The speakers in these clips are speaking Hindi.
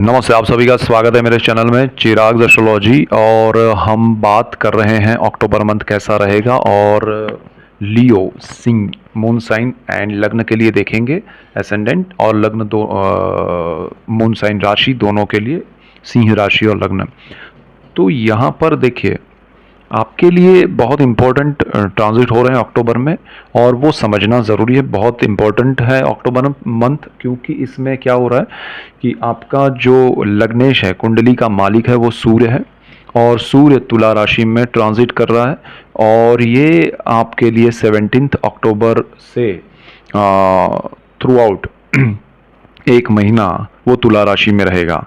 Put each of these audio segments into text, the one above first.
नमस्ते, आप सभी का स्वागत है मेरे चैनल में चिराग एस्ट्रोलॉजी। और हम बात कर रहे हैं अक्टूबर मंथ कैसा रहेगा और लियो सिंह मून साइन एंड लग्न के लिए देखेंगे। एसेंडेंट और लग्न दो मून साइन राशि दोनों के लिए, सिंह राशि और लग्न। तो यहाँ पर देखिए, आपके लिए बहुत इम्पोर्टेंट ट्रांजिट हो रहे हैं अक्टूबर में, और वो समझना ज़रूरी है। बहुत इम्पोर्टेंट है अक्टूबर मंथ, क्योंकि इसमें क्या हो रहा है कि आपका जो लग्नेश है, कुंडली का मालिक है, वो सूर्य है। और सूर्य तुला राशि में ट्रांजिट कर रहा है, और ये आपके लिए 17 अक्टूबर से थ्रू आउट एक महीना वो तुला राशि में रहेगा।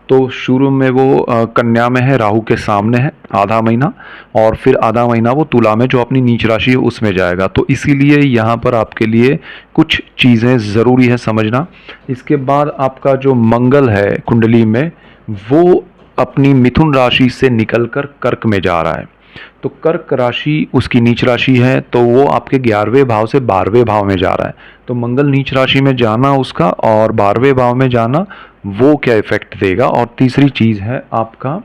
तो शुरू में वो कन्या में है, राहु के सामने है आधा महीना, और फिर आधा महीना वो तुला में जो अपनी नीच राशि है उसमें जाएगा। तो इसीलिए यहाँ पर आपके लिए कुछ चीज़ें ज़रूरी है समझना। इसके बाद आपका जो मंगल है कुंडली में, वो अपनी मिथुन राशि से निकलकर कर्क में जा रहा है। तो कर्क राशि उसकी नीच राशि है, तो वो आपके 11वें भाव से 12वें भाव में जा रहा है। तो मंगल नीच राशि में जाना उसका और 12वें भाव में जाना, वो क्या इफेक्ट देगा। और तीसरी चीज़ है आपका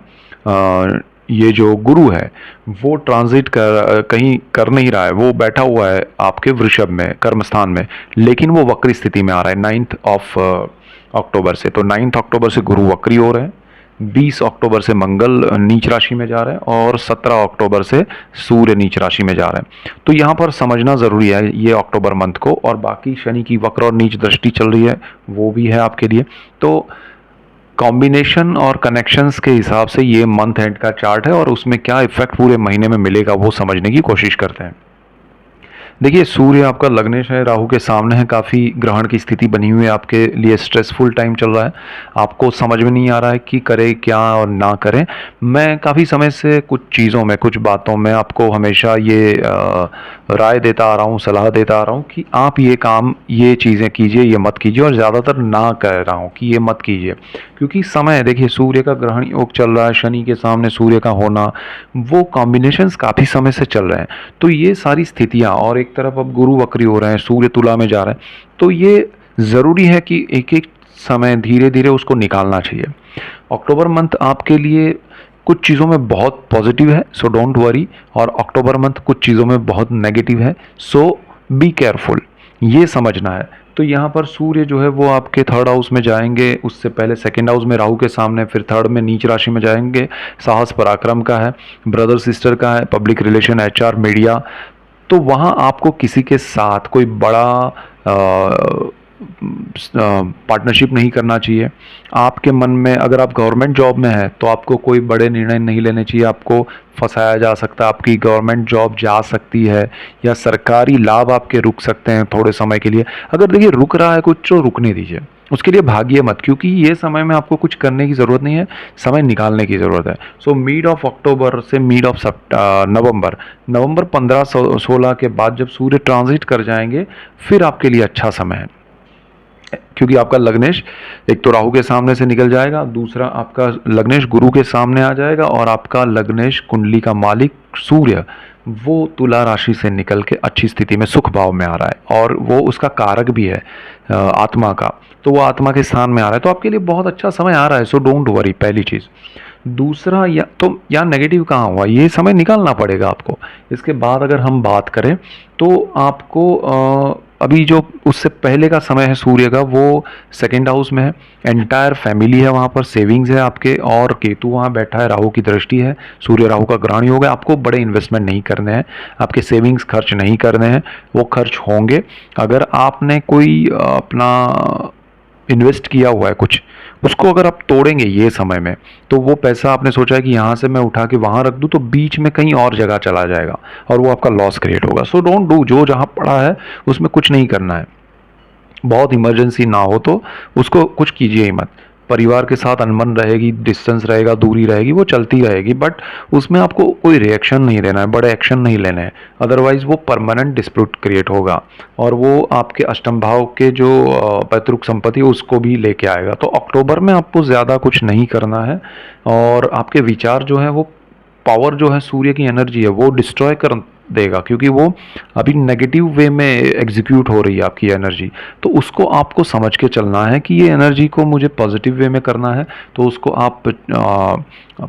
ये जो गुरु है, वो ट्रांजिट कहीं कर नहीं रहा है, वो बैठा हुआ है आपके वृषभ में, कर्म स्थान में, लेकिन वो वक्री स्थिति में आ रहा है 9 अक्टूबर से। तो 9 अक्टूबर से गुरु वक्री हो रहे हैं, 20 अक्टूबर से मंगल नीच राशि में जा रहे हैं, और 17 अक्टूबर से सूर्य नीच राशि में जा रहे हैं। तो यहाँ पर समझना ज़रूरी है ये अक्टूबर मंथ को। और बाकी शनि की वक्र और नीच दृष्टि चल रही है, वो भी है आपके लिए। तो कॉम्बिनेशन और कनेक्शंस के हिसाब से ये मंथ एंड का चार्ट है, और उसमें क्या इफेक्ट पूरे महीने में मिलेगा वो समझने की कोशिश करते हैं। देखिए, सूर्य आपका लग्नेश है, राहु के सामने है, काफ़ी ग्रहण की स्थिति बनी हुई है, आपके लिए स्ट्रेसफुल टाइम चल रहा है। आपको समझ में नहीं आ रहा है कि करें क्या और ना करें। मैं काफ़ी समय से कुछ चीज़ों में, कुछ बातों में आपको हमेशा ये राय देता आ रहा हूँ, सलाह देता आ रहा हूँ कि आप ये काम, ये चीज़ें कीजिए, ये मत कीजिए, और ज़्यादातर ना कह रहा हूँ कि ये मत कीजिए। क्योंकि समय, देखिए, सूर्य का ग्रहण योग चल रहा है, शनि के सामने सूर्य का होना, वो कॉम्बिनेशंस काफ़ी समय से चल रहे हैं। तो ये सारी स्थितियाँ, और एक तरफ अब गुरु वक्री हो रहे हैं, सूर्य तुला में जा रहे हैं, तो ये ज़रूरी है कि एक एक समय धीरे धीरे उसको निकालना चाहिए। अक्टूबर मंथ आपके लिए कुछ चीज़ों में बहुत पॉजिटिव है, सो डोंट वरी, और अक्टूबर मंथ कुछ चीज़ों में बहुत नेगेटिव है, सो बी केयरफुल, ये समझना है। तो यहाँ पर सूर्य जो है वो आपके थर्ड हाउस में जाएंगे, उससे पहले सेकंड हाउस में राहु के सामने, फिर थर्ड में नीच राशि में जाएंगे। साहस पराक्रम का है, ब्रदर सिस्टर का है, पब्लिक रिलेशन, एचआर, मीडिया। तो वहाँ आपको किसी के साथ कोई बड़ा पार्टनरशिप नहीं करना चाहिए। आपके मन में, अगर आप गवर्नमेंट जॉब में हैं, तो आपको कोई बड़े निर्णय नहीं लेने चाहिए। आपको फंसाया जा सकता है, आपकी गवर्नमेंट जॉब जा सकती है, या सरकारी लाभ आपके रुक सकते हैं थोड़े समय के लिए। अगर देखिए रुक रहा है कुछ, तो रुकने दीजिए, उसके लिए भागिए मत, क्योंकि ये समय में आपको कुछ करने की ज़रूरत नहीं है, समय निकालने की ज़रूरत है। सो मिड ऑफ अक्टूबर से मिड ऑफ नवंबर, नवंबर 15-16 के बाद जब सूर्य ट्रांजिट कर जाएंगे, फिर आपके लिए अच्छा समय है। क्योंकि आपका लग्नेश एक तो राहु के सामने से निकल जाएगा, दूसरा आपका लग्नेश गुरु के सामने आ जाएगा, और आपका लग्नेश कुंडली का मालिक सूर्य, वो तुला राशि से निकल के अच्छी स्थिति में सुख भाव में आ रहा है, और वो उसका कारक भी है आत्मा का। तो वो आत्मा के स्थान में आ रहा है, तो आपके लिए बहुत अच्छा समय आ रहा है। सो डोंट वरी, पहली चीज़। दूसरा, या तो यहाँ नेगेटिव कहाँ हुआ, ये समय निकालना पड़ेगा आपको। इसके बाद अगर हम बात करें, तो आपको अभी जो उससे पहले का समय है सूर्य का, वो सेकेंड हाउस में है, एंटायर फैमिली है वहाँ पर, सेविंग्स है आपके, और केतु वहाँ बैठा है, राहु की दृष्टि है, सूर्य राहु का ग्रहण योग है। आपको बड़े इन्वेस्टमेंट नहीं करने हैं, आपके सेविंग्स खर्च नहीं करने हैं, वो खर्च होंगे। अगर आपने कोई अपना इन्वेस्ट किया हुआ है कुछ, उसको अगर आप तोड़ेंगे ये समय में, तो वो पैसा आपने सोचा है कि यहाँ से मैं उठा के वहाँ रख दूँ, तो बीच में कहीं और जगह चला जाएगा, और वो आपका लॉस क्रिएट होगा। सो डोंट डू, जो जहाँ पड़ा है उसमें कुछ नहीं करना है। बहुत इमरजेंसी ना हो तो उसको कुछ कीजिए ही मत। परिवार के साथ अनबन रहेगी, डिस्टेंस रहेगा, दूरी रहेगी, वो चलती रहेगी, बट उसमें आपको कोई रिएक्शन नहीं देना है, बड़े एक्शन नहीं लेने हैं, अदरवाइज वो परमानेंट डिस्प्यूट क्रिएट होगा, और वो आपके अष्टम भाव के जो पैतृक संपत्ति उसको भी लेके आएगा। तो अक्टूबर में आपको ज़्यादा कुछ नहीं करना है, और आपके विचार जो है वो, पावर जो है सूर्य की एनर्जी है, वो डिस्ट्रॉय कर देगा, क्योंकि वो अभी नेगेटिव वे में एग्जीक्यूट हो रही है आपकी एनर्जी। तो उसको आपको समझ के चलना है कि ये एनर्जी को मुझे पॉजिटिव वे में करना है, तो उसको आप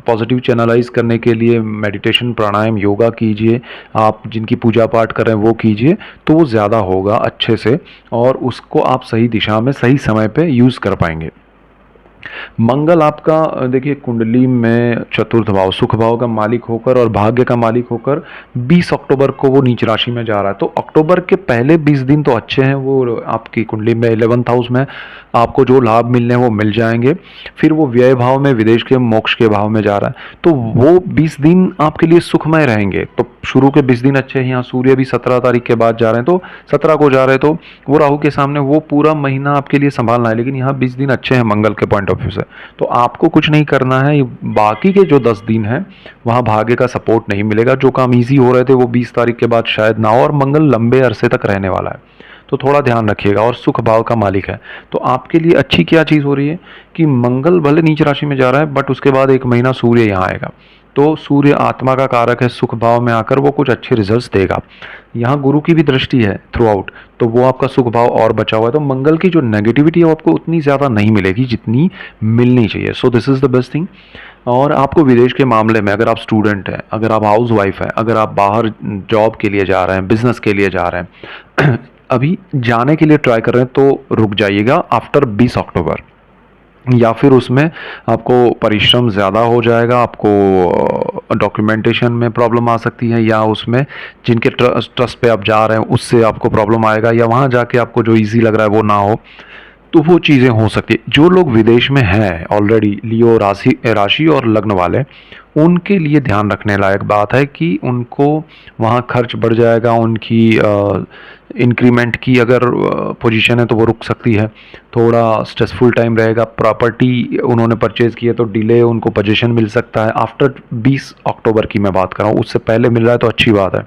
पॉजिटिव चैनलाइज करने के लिए मेडिटेशन, प्राणायाम, योगा कीजिए। आप जिनकी पूजा पाठ कर रहे हैं वो कीजिए, तो वो ज़्यादा होगा अच्छे से, और उसको आप सही दिशा में सही समय पे यूज़ कर पाएंगे। मंगल आपका देखिए कुंडली में चतुर्थ भाव, सुख भाव का मालिक होकर और भाग्य का मालिक होकर 20 अक्टूबर को वो नीच राशि में जा रहा है। तो अक्टूबर के पहले 20 दिन तो अच्छे हैं, वो आपकी कुंडली में 11th हाउस में आपको जो लाभ मिलने हैं वो मिल जाएंगे। फिर वो व्यय भाव में, विदेश के मोक्ष के भाव में जा रहा है, तो वो 20 दिन आपके लिए सुखमय रहेंगे। तो शुरू के 20 दिन अच्छे हैं। यहाँ सूर्य भी 17 तारीख के बाद जा रहे हैं, तो 17 को जा रहे हैं, तो वो राहु के सामने वो पूरा महीना आपके लिए संभालना है। लेकिन यहाँ 20 दिन अच्छे हैं मंगल के पॉइंट ऑफ व्यू से, तो आपको कुछ नहीं करना है। बाकी के जो 10 दिन हैं वहाँ भाग्य का सपोर्ट नहीं मिलेगा। जो काम ईजी हो रहे थे वो 20 तारीख के बाद शायद ना हो, और मंगल लंबे अरसे तक रहने वाला है, तो थोड़ा ध्यान रखिएगा। और सुख भाव का मालिक है, तो आपके लिए अच्छी क्या चीज़ हो रही है कि मंगल भले नीच राशि में जा रहा है, बट उसके बाद एक महीना सूर्य यहाँ आएगा, तो सूर्य आत्मा का कारक है, सुख भाव में आकर वो कुछ अच्छे रिजल्ट्स देगा। यहाँ गुरु की भी दृष्टि है थ्रू आउट, तो वो आपका सुख भाव और बचा हुआ है। तो मंगल की जो नेगेटिविटी है वो आपको उतनी ज़्यादा नहीं मिलेगी जितनी मिलनी चाहिए। So this is the best thing. और आपको विदेश के मामले में, अगर आप स्टूडेंट हैं, अगर आप हाउस वाइफ हैं, अगर आप बाहर जॉब के लिए जा रहे हैं, बिजनेस के लिए जा रहे हैं अभी जाने के लिए ट्राई कर रहे हैं, तो रुक जाइएगा आफ्टर 20 अक्टूबर, या फिर उसमें आपको परिश्रम ज़्यादा हो जाएगा, आपको डॉक्यूमेंटेशन में प्रॉब्लम आ सकती है, या उसमें जिनके ट्रस्ट पे आप जा रहे हैं उससे आपको प्रॉब्लम आएगा, या वहाँ जाके आपको जो इजी लग रहा है वो ना हो, तो वो चीज़ें हो सकती है। जो लोग विदेश में हैं ऑलरेडी, लियो राशि और लग्न वाले, उनके लिए ध्यान रखने लायक बात है कि उनको वहाँ खर्च बढ़ जाएगा, उनकी इंक्रीमेंट की अगर पोजीशन है तो वो रुक सकती है, थोड़ा स्ट्रेसफुल टाइम रहेगा। प्रॉपर्टी उन्होंने परचेज़ की है तो डिले उनको पोजीशन मिल सकता है। आफ्टर 20 अक्टूबर की मैं बात कर रहा हूँ, उससे पहले मिल रहा है तो अच्छी बात है।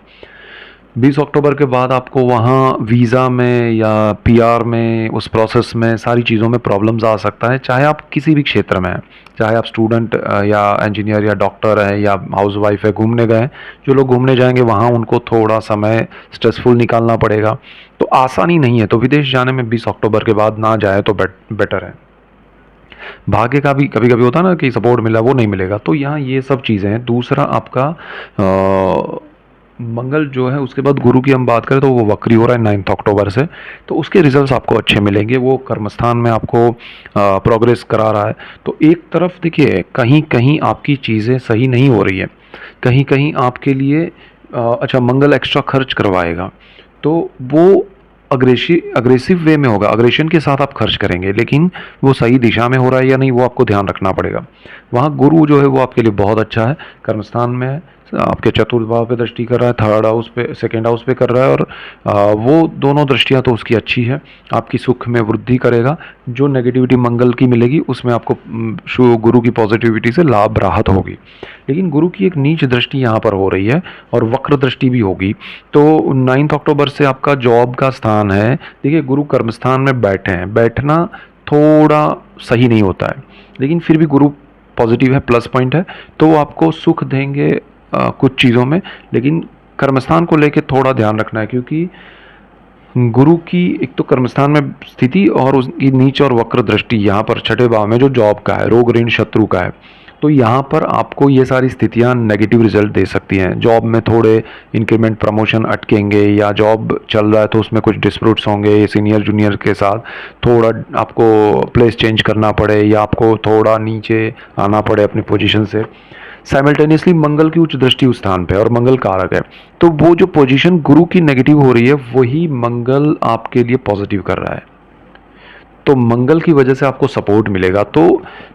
20 अक्टूबर के बाद आपको वहाँ वीज़ा में या पीआर में, उस प्रोसेस में, सारी चीज़ों में प्रॉब्लम्स आ सकता है, चाहे आप किसी भी क्षेत्र में हैं, चाहे आप स्टूडेंट या इंजीनियर या डॉक्टर है या हाउस वाइफ है, घूमने गए। जो लोग घूमने जाएंगे वहाँ उनको थोड़ा समय स्ट्रेसफुल निकालना पड़ेगा, तो आसानी नहीं है। तो विदेश जाने में 20 अक्टूबर के बाद ना जाए तो बेटर है। भाग्य का भी कभी कभी होता है ना कि सपोर्ट मिला, वो नहीं मिलेगा, तो यहाँ ये सब चीज़ें हैं। दूसरा आपका मंगल जो है, उसके बाद गुरु की हम बात करें तो वो वक्री हो रहा है 9 अक्टूबर से, तो उसके रिजल्ट्स आपको अच्छे मिलेंगे। वो कर्मस्थान में आपको प्रोग्रेस करा रहा है। तो एक तरफ देखिए कहीं कहीं आपकी चीज़ें सही नहीं हो रही है, कहीं कहीं आपके लिए अच्छा मंगल एक्स्ट्रा खर्च करवाएगा, तो वो अग्रेसिव वे में होगा, अग्रेशन के साथ आप खर्च करेंगे, लेकिन वो सही दिशा में हो रहा है या नहीं वो आपको ध्यान रखना पड़ेगा। वहाँ गुरु जो है वो आपके लिए बहुत अच्छा है, कर्मस्थान में है, आपके चतुर्थ भाव पे दृष्टि कर रहा है, थर्ड हाउस पे, सेकेंड हाउस पे कर रहा है, और वो दोनों दृष्टियाँ तो उसकी अच्छी है, आपकी सुख में वृद्धि करेगा। जो नेगेटिविटी मंगल की मिलेगी उसमें आपको गुरु की पॉजिटिविटी से लाभ राहत होगी। लेकिन गुरु की एक नीच दृष्टि यहाँ पर हो रही है और वक्र दृष्टि भी होगी, तो 9 अक्टूबर से आपका जॉब का स्थान है। देखिए गुरु कर्मस्थान में बैठे हैं, बैठना थोड़ा सही नहीं होता है, लेकिन फिर भी गुरु पॉजिटिव है, प्लस पॉइंट है, तो वो आपको सुख देंगे कुछ चीज़ों में। लेकिन कर्मस्थान को लेके थोड़ा ध्यान रखना है, क्योंकि गुरु की एक तो कर्मस्थान में स्थिति और उसकी नीच और वक्र दृष्टि यहाँ पर छठे भाव में जो जॉब का है, रोग ऋण शत्रु का है, तो यहाँ पर आपको ये सारी स्थितियाँ नेगेटिव रिजल्ट दे सकती हैं। जॉब में थोड़े इंक्रीमेंट, प्रमोशन अटकेंगे, या जॉब चल रहा है तो उसमें कुछ डिस्प्यूट्स होंगे सीनियर जूनियर के साथ, थोड़ा आपको प्लेस चेंज करना पड़े या आपको थोड़ा नीचे आना पड़े अपनी पोजीशन से। साइमल्टेनियसली मंगल की उच्च दृष्टि उस स्थान पे, और मंगल कारक है, तो वो जो पोजीशन गुरु की नेगेटिव हो रही है वही मंगल आपके लिए पॉजिटिव कर रहा है, तो मंगल की वजह से आपको सपोर्ट मिलेगा। तो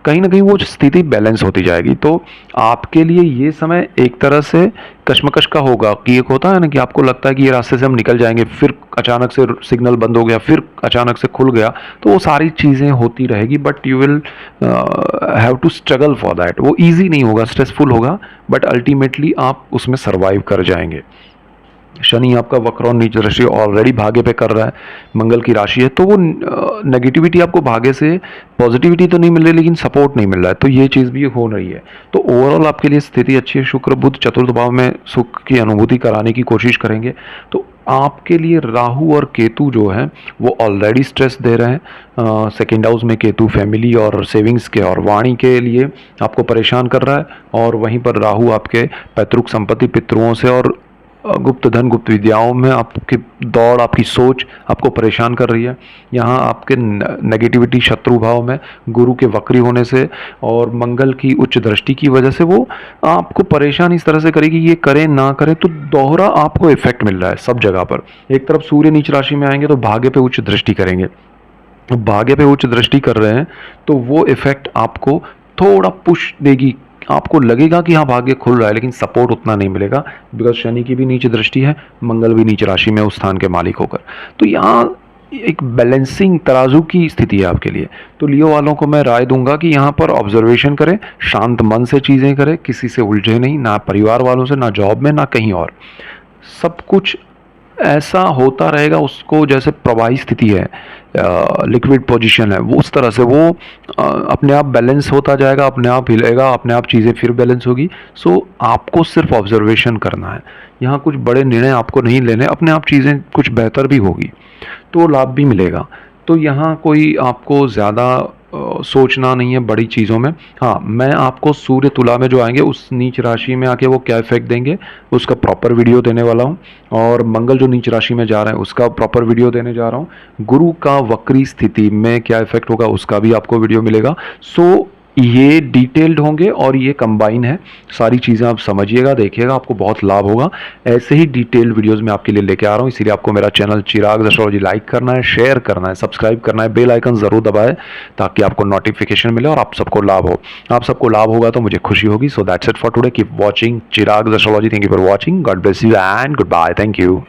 कहीं ना कहीं वो स्थिति बैलेंस होती जाएगी। तो आपके लिए ये समय एक तरह से कश्मकश का होगा, कि एक होता है ना कि आपको लगता है कि ये रास्ते से हम निकल जाएंगे, फिर अचानक से सिग्नल बंद हो गया, फिर अचानक से खुल गया, तो वो सारी चीज़ें होती रहेगी, but you will have to struggle for that. वो ईजी नहीं होगा, स्ट्रेसफुल होगा, बट अल्टीमेटली आप उसमें सर्वाइव कर जाएंगे। शनि आपका वक्र और नीच दृष्टि ऑलरेडी भाग्य पे कर रहा है, मंगल की राशि है, तो वो नेगेटिविटी आपको भाग्य से पॉजिटिविटी तो नहीं मिल रही लेकिन सपोर्ट नहीं मिल रहा है, तो ये चीज़ भी हो रही है। तो ओवरऑल आपके लिए स्थिति अच्छी है। शुक्र बुध चतुर्थ भाव में सुख की अनुभूति कराने की कोशिश करेंगे। तो आपके लिए राहु और केतु जो है वो ऑलरेडी स्ट्रेस दे रहे हैं। सेकेंड हाउस में केतु फैमिली और सेविंग्स के और वाणी के लिए आपको परेशान कर रहा है, और वहीं पर राहु आपके पैतृक संपत्ति पितरों से और गुप्त धन गुप्त विद्याओं में आपकी दौड़, आपकी सोच आपको परेशान कर रही है। यहाँ आपके नेगेटिविटी शत्रु भाव में गुरु के वक्री होने से और मंगल की उच्च दृष्टि की वजह से वो आपको परेशान इस तरह से करेगी, ये करें ना करें तो दोहरा आपको इफेक्ट मिल रहा है सब जगह पर। एक तरफ सूर्य नीच राशि में आएंगे तो भाग्य पे उच्च दृष्टि करेंगे, भाग्य पे उच्च दृष्टि कर रहे हैं तो वो इफेक्ट आपको थोड़ा पुश देगी। आपको लगेगा कि हाँ भाग्य खुल रहा है, लेकिन सपोर्ट उतना नहीं मिलेगा, बिकॉज शनि की भी नीच दृष्टि है, मंगल भी नीच राशि में उस स्थान के मालिक होकर। तो यहाँ एक बैलेंसिंग तराजू की स्थिति है आपके लिए। तो लियो वालों को मैं राय दूंगा कि यहाँ पर ऑब्जर्वेशन करें, शांत मन से चीज़ें करें, किसी से उलझे नहीं, ना परिवार वालों से, ना जॉब में, ना कहीं और। सब कुछ ऐसा होता रहेगा उसको जैसे प्रवाही स्थिति है, लिक्विड पोजीशन है, वो उस तरह से वो अपने आप बैलेंस होता जाएगा, अपने आप हिलेगा, अपने आप चीज़ें फिर बैलेंस होगी। सो आपको सिर्फ ऑब्जर्वेशन करना है, यहाँ कुछ बड़े निर्णय आपको नहीं लेने, अपने आप चीज़ें कुछ बेहतर भी होगी तो लाभ भी मिलेगा। तो यहाँ कोई आपको ज़्यादा सोचना नहीं है बड़ी चीज़ों में। हाँ, मैं आपको सूर्य तुला में जो आएंगे उस नीच राशि में आके वो क्या इफेक्ट देंगे उसका प्रॉपर वीडियो देने वाला हूँ, और मंगल जो नीच राशि में जा रहा है उसका प्रॉपर वीडियो देने जा रहा हूँ। गुरु का वक्री स्थिति में क्या इफेक्ट होगा उसका भी आपको वीडियो मिलेगा। सो ये डिटेल्ड होंगे और ये कंबाइन है, सारी चीज़ें आप समझिएगा, देखिएगा, आपको बहुत लाभ होगा। ऐसे ही डिटेल्ड वीडियोस मैं आपके लिए लेके आ रहा हूँ, इसीलिए आपको मेरा चैनल चिराग एस्ट्रोलॉजी लाइक करना है, शेयर करना है, सब्सक्राइब करना है, बेल आइकन ज़रूर दबाएं ताकि आपको नोटिफिकेशन मिले और आप सबको लाभ हो। आप सबको लाभ होगा तो मुझे खुशी होगी। So that's it for today, keep watching Chirag astrology. Thank you for watching, God bless you and goodbye, thank you.